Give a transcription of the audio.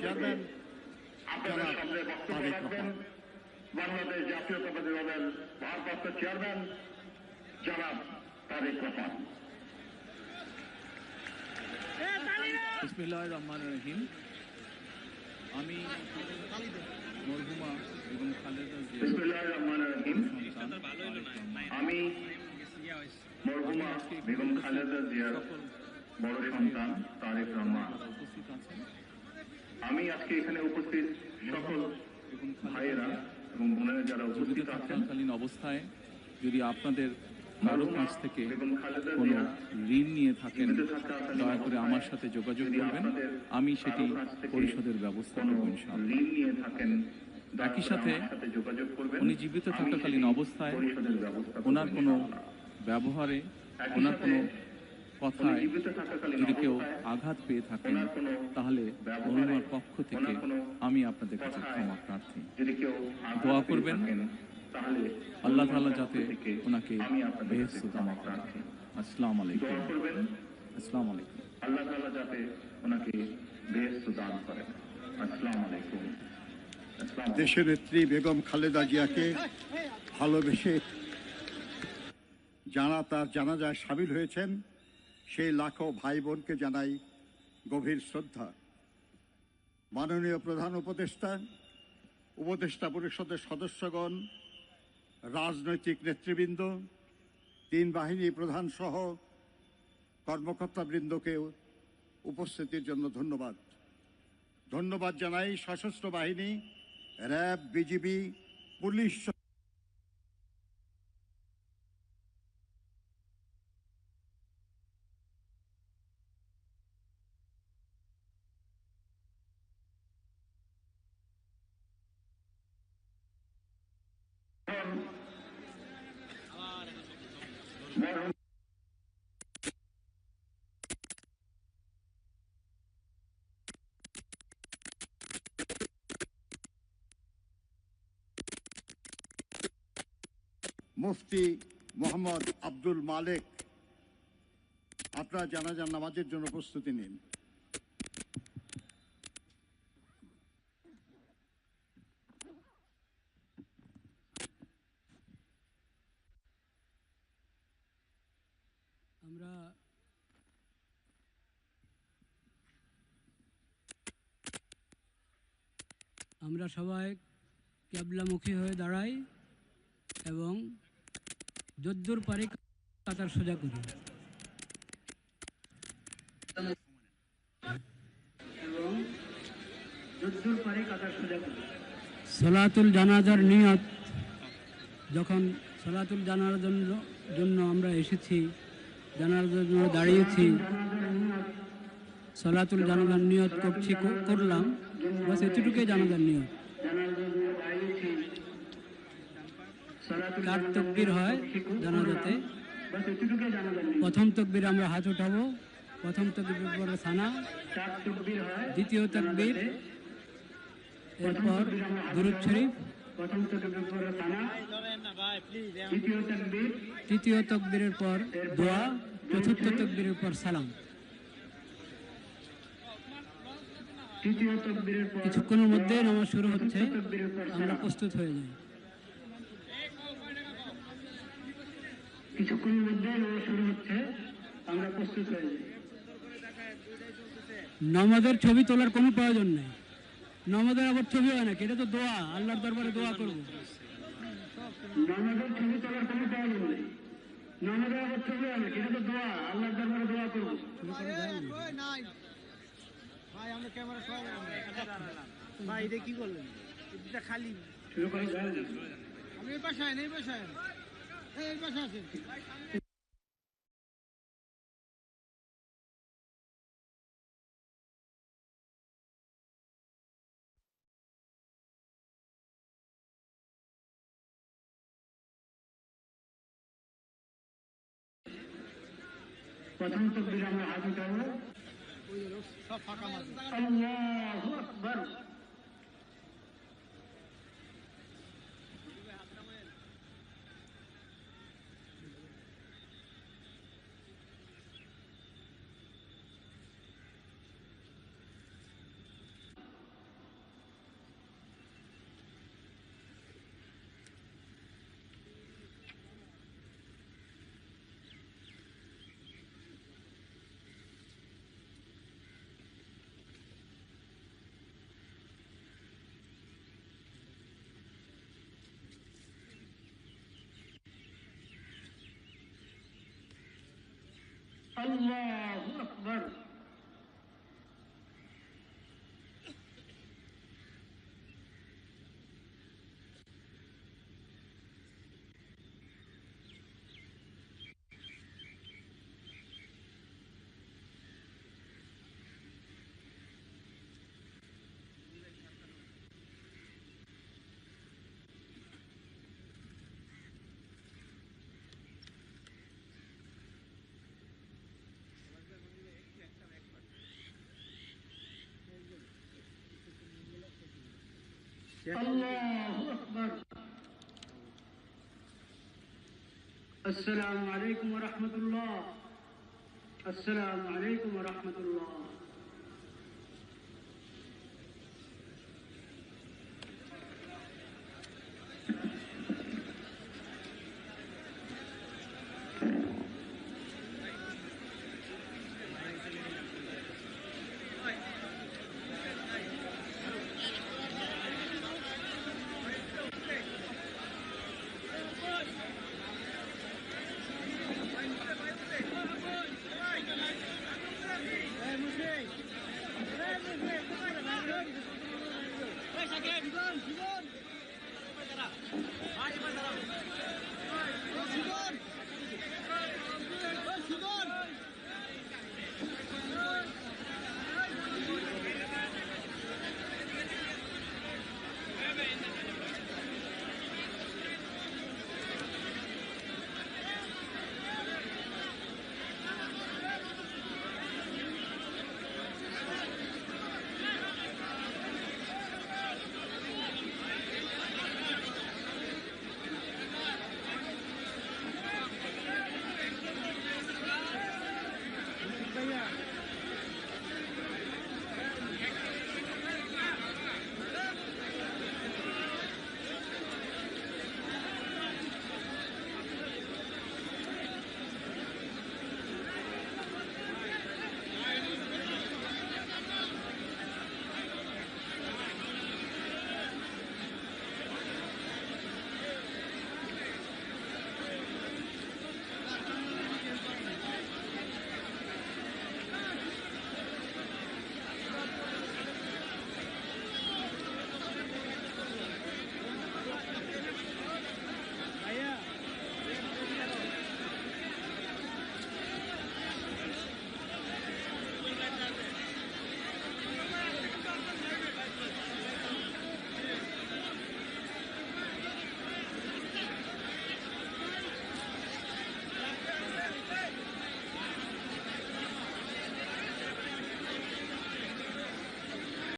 Chairman জনাব তারেক রহমান। বাংলাদেশ জাতীয়তাবাদী দলের ভারপ্রাপ্ত চেয়ারম্যান জনাব তারেক রহমান। বিসমিল্লাহির রহমানির রহিম। আমি মরহুমা বেগম খালেদা বিসমিল্লাহির রহমানির রহিম। আমি মরহুমা বেগম খালেদা জিয়ার বড় সন্তান তারেক রহমান। উপস্থিত আছেন। আমি আজকে এখানে উপস্থিত সকল ভাইয়েরা এবং বোনেরা যারা উপস্থিত আছেন, থাকাকালীন অবস্থায় যদি আপনাদের কারো কাছ থেকে বেগম খালেদা কোনো জিয়া ঋণ নিয়ে থাকেন দয়া করে আমার সাথে যোগাযোগ করবেন, আমি সেটি পরিশোধের ব্যবস্থা করব ইনশাআল্লাহ। ঋণ নিয়ে থাকেন একই সাথে যোগাযোগ করবেন। উনি জীবিত থাকাকালীন অবস্থায় ওনার কোনো ব্যবহারে, ওনার কোনো কথায় যদি কেউ আঘাত পেয়ে থাকেন তাহলে ওনার পক্ষ থেকে আমি আপনাদের কাছে ক্ষমা প্রার্থী। দোয়া করবেন আল্লাহ তাআলা যাতে ওনাকে বেহেশত দান করেন। আসসালামু আলাইকুম। আসসালামু আলাইকুম। আল্লাহ তাআলা যাতে ওনাকে বেহেশত দান করেন। আসসালামু আলাইকুম। দেশের নেত্রী বেগম খালেদা জিয়াকে ভালোবেসে যারা তার জানাজায় সামিল হয়েছেন সেই লাখো ভাই বোনকে জানাই গভীর শ্রদ্ধা। মাননীয় প্রধান উপদেষ্টা পরিষদের সদস্যগণ, রাজনৈতিক নেতৃবৃন্দ, তিন বাহিনী প্রধান সহ কর্মকর্তাবৃন্দকে উপস্থিতির জন্য ধন্যবাদ জানাই সশস্ত্র বাহিনী, র্যাব, বিজিবি, পুলিশ মুফতি মোহাম্মদ আব্দুল মালেক, আপনারা জানাজার নামাজের জন্য প্রস্তুতি নিন। আমরা সবাই কিবলামুখী হয়ে দাঁড়াই এবং যদ্দূর পারি কাতার সোজা করি এবং যদ্দূর পারি কাতার সোজা করি। সলাতুল জানাজার নিয়ত, যখন সলাতুল জানাজার জন্য আমরা এসেছি, জানাজার জন্য দাঁড়িয়েছি, সলাতুল জানাজার নিয়ত করলাম, বাস এতটুকুই জানাজার নিয়ত। চার তাকবীর হয় জানাজাতে। প্রথম তাকবীর আমরা হাত উঠাবো, প্রথম তাকবীর পরে সানা, দ্বিতীয় তাকবীর, এরপর দুরূদ শরীফ, তৃতীয় তাকবীরের পর দোয়া, চতুর্থ তাকবীরের পর সালাম। কিছুক্ষণের মধ্যে নামাজ শুরু হচ্ছে, আমরা প্রস্তুত হয়ে যাই। কিছুক্ষণের মধ্যে নামাজ শুরু হচ্ছে, আমরা প্রস্তুত হয়ে যাই। নামাজের ছবি তোলার কোনো প্রয়োজন নেই। নামাজের আবার ছবি হয় নাকি? এটা তো দোয়া, আল্লাহর দরবারে দোয়া করব। নামাজের ছবি তোলার কোনো প্রয়োজন নেই। নামাজের আবার ছবি হয় নাকি? এটা তো দোয়া, আল্লাহর দরবারে দোয়া করব। ভাই আমরা ক্যামেরা সবাই ভাই এটা কি করলেন? এটা খালি শুরু করে যায় না। আমি এই পাশে আছেন, এই পাশে আছেন, এই পাশে আছেন। প্রথম তাকবীর আমরা হাত উঠাবো, সব ফাঁকা মাঝে আল্লাহু আকবার। আল্লাহু আকবার। আল্লাহু আকবার। আসসালামু আলাইকুম ওয়া রাহমাতুল্লাহ। আসসালামু আলাইকুম ওয়া রাহমাতুল্লাহ।